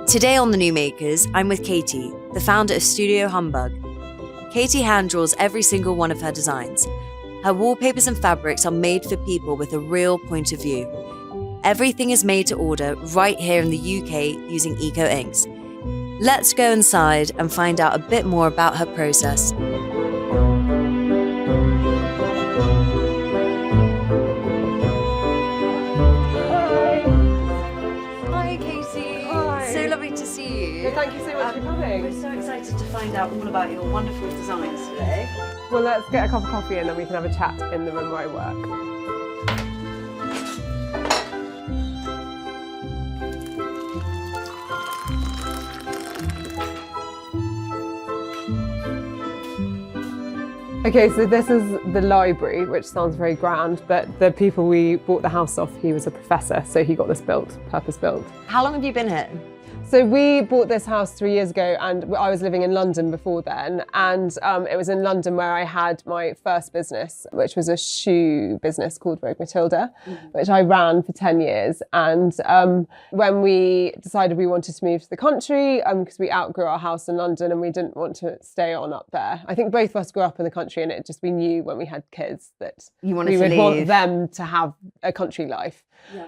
Today on The New Makers, I'm with Katie, the founder of Studio Humbug. Katie hand draws every single one of her designs. Her wallpapers and fabrics are made for people with a real point of view. Everything is made to order right here in the UK using eco inks. Let's go inside and find out a bit more about her process. Hi Katie. Hi. So lovely to see you. Thank you so much for coming. We're so excited to find out all about your wonderful designs today. Well, let's get a cup of coffee and then we can have a chat in the room where I work. Okay, so this is the library, which sounds very grand, but the people we bought the house off, he was a professor, so he got this built, purpose-built. How long have you been here? So we bought this house 3 years ago, and I was living in London before then, and it was in London where I had my first business, which was a shoe business called Rogue Matilda, which I ran for 10 years. And when we decided we wanted to move to the country, because we outgrew our house in London and we didn't want to stay on up there. I think both of us grew up in the country, and we knew when we had kids that we would want them to have a country life.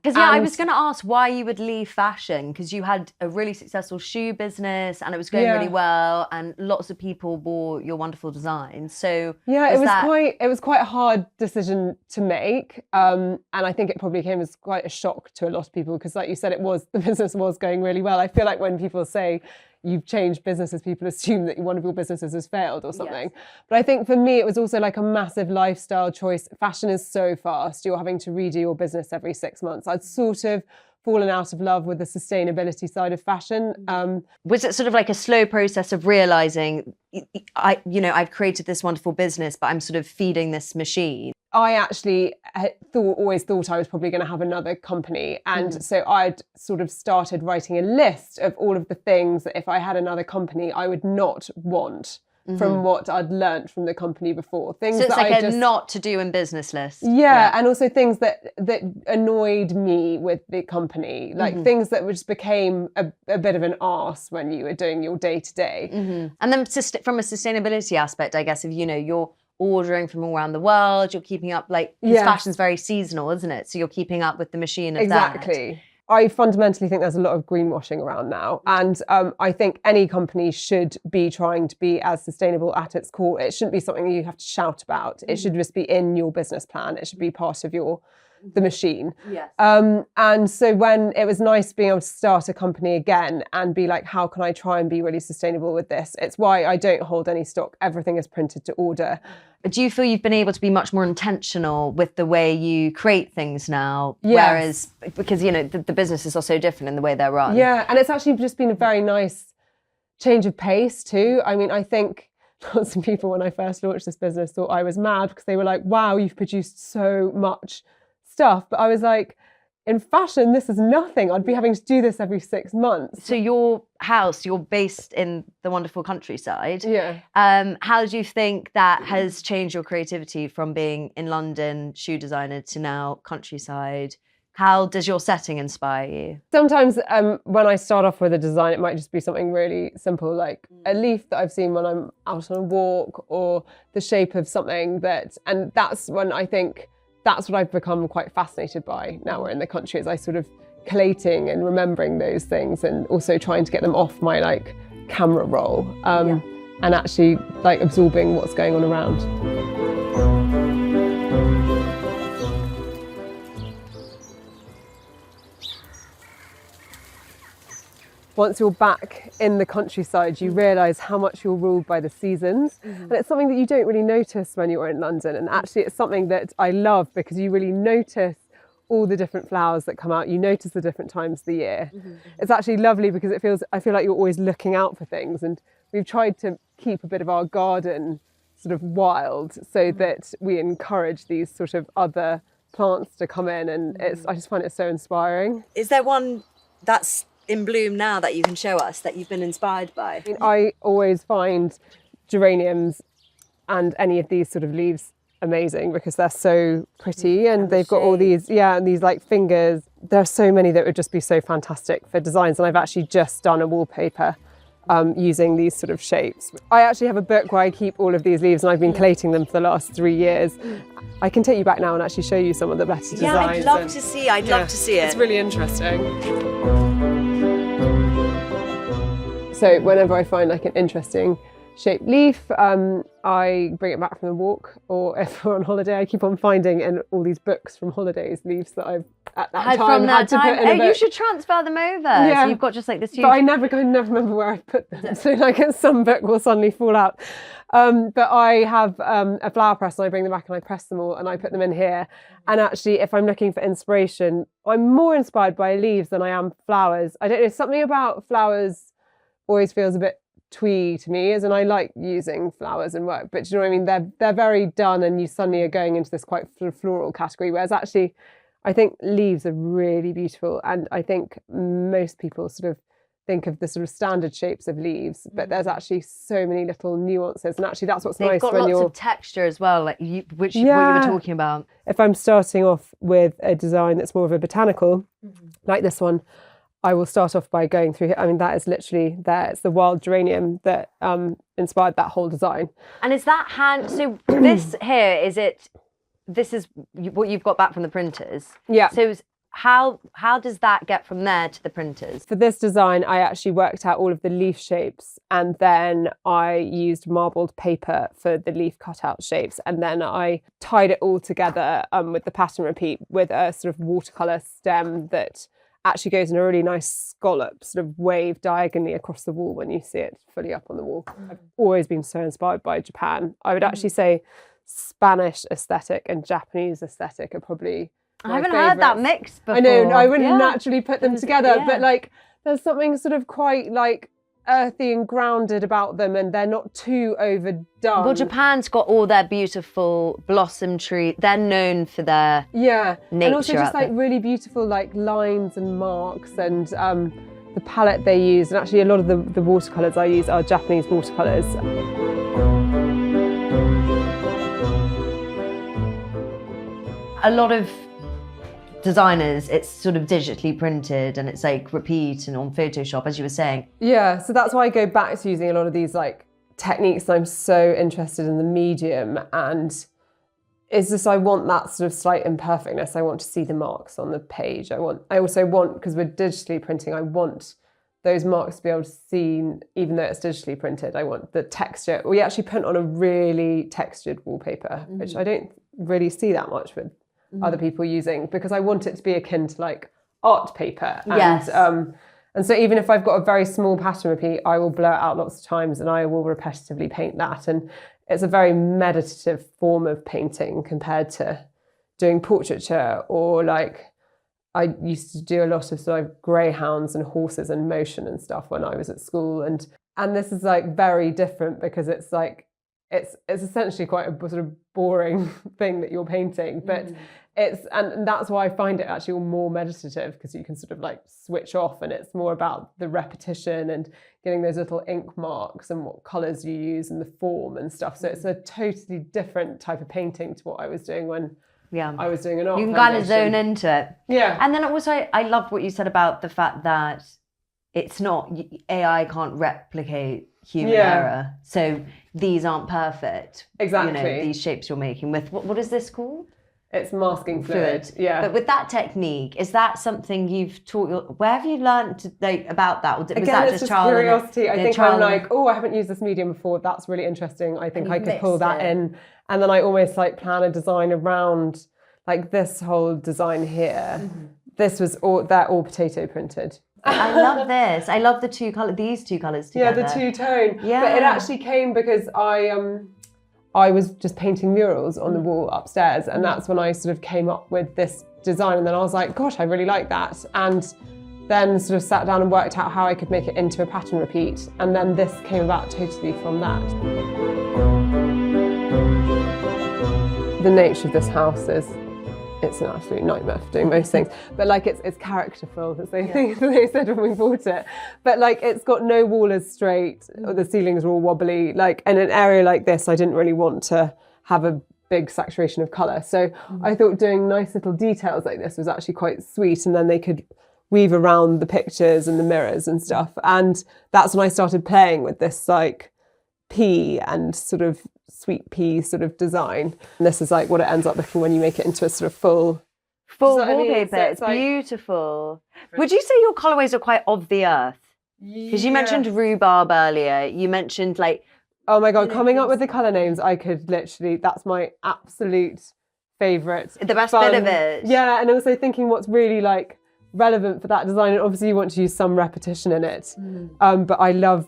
Because I was going to ask why you would leave fashion, because you had a really successful shoe business and it was going really well, and lots of people bought your wonderful designs. So it was quite a hard decision to make, and I think it probably came as quite a shock to a lot of people because, like you said, the business was going really well. I feel like when people say you've changed businesses, people assume that one of your businesses has failed or something. Yes. But I think for me, it was also like a massive lifestyle choice. Fashion is so fast. You're having to redo your business every 6 months. I'd sort of fallen out of love with the sustainability side of fashion. Was it sort of like a slow process of realising, I've created this wonderful business, but I'm sort of feeding this machine? I actually always thought I was probably going to have another company. And so I'd sort of started writing a list of all of the things that if I had another company, I would not want from what I'd learnt from the company before. So it's like a not to do in business list. Yeah, and also things that annoyed me with the company, like things that just became a bit of an arse when you were doing your day-to-day. And then from a sustainability aspect, I guess, if you're ordering from all around the world, you're keeping up, fashion's very seasonal, isn't it? So you're keeping up with the machine of that. Exactly. I fundamentally think there's a lot of greenwashing around now. And I think any company should be trying to be as sustainable at its core. It shouldn't be something you have to shout about. It should just be in your business plan. It should be part of the machine. Yes. And so when it was nice being able to start a company again and be like, how can I try and be really sustainable with this? It's why I don't hold any stock. Everything is printed to order. Do you feel you've been able to be much more intentional with the way you create things now? Yes. Whereas, because, the businesses are so different in the way they're run. Yeah, and it's actually just been a very nice change of pace too. I mean, I think lots of people when I first launched this business thought I was mad because they were like, wow, you've produced so much stuff. But I was like, in fashion, this is nothing. I'd be having to do this every 6 months. So your house, you're based in the wonderful countryside. Yeah. How do you think that has changed your creativity from being in London, shoe designer, to now countryside? How does your setting inspire you? Sometimes when I start off with a design, it might just be something really simple, like a leaf that I've seen when I'm out on a walk, or the shape of something and that's when I think that's what I've become quite fascinated by now we're in the country, is I sort of collating and remembering those things and also trying to get them off my camera roll and actually absorbing what's going on around. Once you're back in the countryside, you realise how much you're ruled by the seasons. And it's something that you don't really notice when you're in London. And actually it's something that I love because you really notice all the different flowers that come out. You notice the different times of the year. It's actually lovely because I feel like you're always looking out for things. And we've tried to keep a bit of our garden sort of wild so that we encourage these sort of other plants to come in. And I just find it so inspiring. Is there one that's in bloom now that you can show us that you've been inspired by? I always find geraniums and any of these sort of leaves amazing because they're so pretty and they've got all these, and these like fingers. There are so many that would just be so fantastic for designs. And I've actually just done a wallpaper using these sort of shapes. I actually have a book where I keep all of these leaves and I've been collating them for the last 3 years. I can take you back now and actually show you some of the better designs. Yeah, I'd love to see it. It's really interesting. So whenever I find like an interesting shaped leaf, I bring it back from the walk, or if we're on holiday, I keep on finding in all these books from holidays leaves that I've at that time had to put in a book. You should transfer them over. Yeah. So you've got just like this huge... But I never remember where I put them. So like some book will suddenly fall out. But I have a flower press and I bring them back and I press them all and I put them in here. And actually, if I'm looking for inspiration, I'm more inspired by leaves than I am flowers. I don't know, something about flowers always feels a bit twee to me, as in I like using flowers in work, but do you know what I mean? They're very done and you suddenly are going into this quite floral category, whereas actually I think leaves are really beautiful, and I think most people sort of think of the sort of standard shapes of leaves, but there's actually so many little nuances, and actually that's what's nice when you're... They've got lots of texture as well, like what you were talking about. If I'm starting off with a design that's more of a botanical, like this one, I will start off by going through, I mean, that is literally there. It's the wild geranium that inspired that whole design. And is that so this here, this is what you've got back from the printers? Yeah. So how does that get from there to the printers? For this design, I actually worked out all of the leaf shapes, and then I used marbled paper for the leaf cutout shapes. And then I tied it all together with the pattern repeat with a sort of watercolour stem that actually goes in a really nice scallop, sort of wave diagonally across the wall when you see it fully up on the wall. I've always been so inspired by Japan. I would actually say Spanish aesthetic and Japanese aesthetic are probably I haven't heard that mix before. I know, I wouldn't naturally put them together, but like there's something sort of quite like earthy and grounded about them, and they're not too overdone. Well, Japan's got all their beautiful blossom tree. They're known for their nature. And also just like really beautiful like lines and marks, and the palette they use, and actually a lot of the watercolours I use are Japanese watercolours. A lot of designers, it's sort of digitally printed and it's like repeat and on Photoshop, as you were saying. Yeah, so that's why I go back to using a lot of these like techniques. I'm so interested in the medium, and it's just I want that sort of slight imperfectness. I want to see the marks on the page. I also want, because we're digitally printing, I want those marks to be able to see, even though it's digitally printed. I want the texture. We actually print on a really textured wallpaper, which I don't really see that much with other people using, because I want it to be akin to like art paper. And, and so even if I've got a very small pattern repeat, I will blow it out lots of times and I will repetitively paint that. And it's a very meditative form of painting compared to doing portraiture, or like I used to do a lot of sort of greyhounds and horses in motion and stuff when I was at school. And this is like very different, because it's like, it's essentially quite a sort of boring thing that you're painting, but and that's why I find it actually more meditative, because you can sort of like switch off, and it's more about the repetition and getting those little ink marks and what colours you use and the form and stuff. So it's a totally different type of painting to what I was doing when I was doing an art. You can kind of zone into it. Yeah. And then also I loved what you said about the fact that it's not, AI can't replicate human error. So these aren't perfect. Exactly. You know, these shapes you're making with, what is this called? It's masking fluid. Yeah. But with that technique, is that something you've taught, where have you learned about that? Or was Again, that it's just trial curiosity. I think I'm like, oh, I haven't used this medium before. That's really interesting. I think I could pull that in. And then I almost like plan a design around like this whole design here. This was they're all potato printed. I love this. I love these two colours together. Yeah, the two-tone. Yeah. But it actually came because I was just painting murals on the wall upstairs, and that's when I sort of came up with this design, and then I was like, gosh, I really like that. And then sort of sat down and worked out how I could make it into a pattern repeat, and then this came about totally from that. The nature of this house is, it's an absolute nightmare for doing most things, but like it's characterful, as they said when we bought it. But like it's got no wall is straight, or the ceilings are all wobbly. Like in an area like this, I didn't really want to have a big saturation of colour. So I thought doing nice little details like this was actually quite sweet, and then they could weave around the pictures and the mirrors and stuff. And that's when I started playing with this like pea and sort of sweet pea sort of design. And this is like what it ends up looking when you make it into a sort of full wallpaper. So it's beautiful. Would you say your colourways are quite of the earth? Because you mentioned rhubarb earlier. You mentioned like... Oh my God, coming up with the colour names, I could literally, that's my absolute favourite. The best bit of it. Yeah, and also thinking what's really like relevant for that design. And obviously you want to use some repetition in it. But I love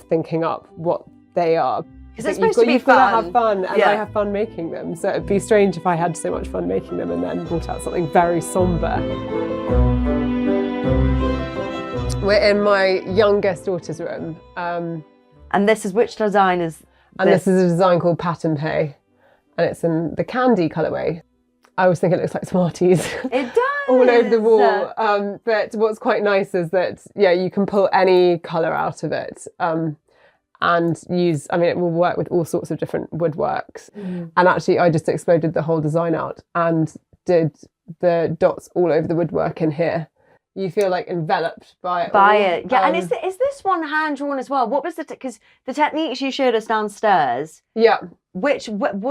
thinking up what they are. Because it's supposed to be you've fun. Got to have fun, and I have fun making them. So it'd be strange if I had so much fun making them and then brought out something very sombre. We're in my youngest daughter's room. And this is which design is And this is a design called Pattern Pay, and it's in the candy colourway. I always think it looks like Smarties. It does! All over the wall. But what's quite nice is that, yeah, you can pull any colour out of it and use, I mean, it will work with all sorts of different woodworks. And actually, I just exploded the whole design out and did the dots all over the woodwork in here. You feel like enveloped by it. Yeah, and is this one hand drawn as well? What was because the techniques you showed us downstairs? Yeah. What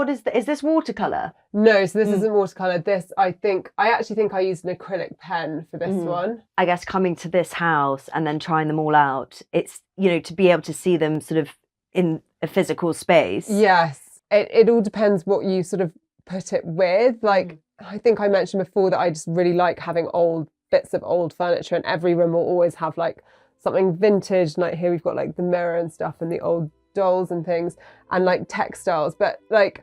is this watercolor? No, so this isn't watercolor. This, I actually think I used an acrylic pen for this one. I guess coming to this house and then trying them all out, it's, you know, to be able to see them sort of in a physical space. Yes, it all depends what you sort of put it with. Like, I think I mentioned before that I just really like having bits of old furniture, and every room will always have like something vintage. Like here we've got like the mirror and stuff and the old dolls and things and like textiles. But like,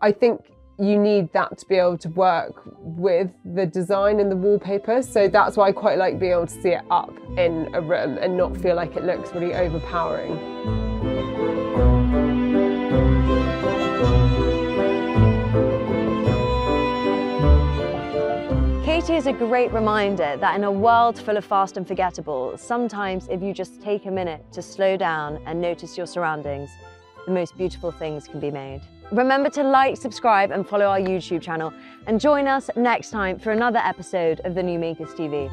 I think you need that to be able to work with the design and the wallpaper. So that's why I quite like being able to see it up in a room and not feel like it looks really overpowering. Katie is a great reminder that in a world full of fast and forgettable, sometimes if you just take a minute to slow down and notice your surroundings, the most beautiful things can be made. Remember to like, subscribe and follow our YouTube channel, and join us next time for another episode of The New Makers TV.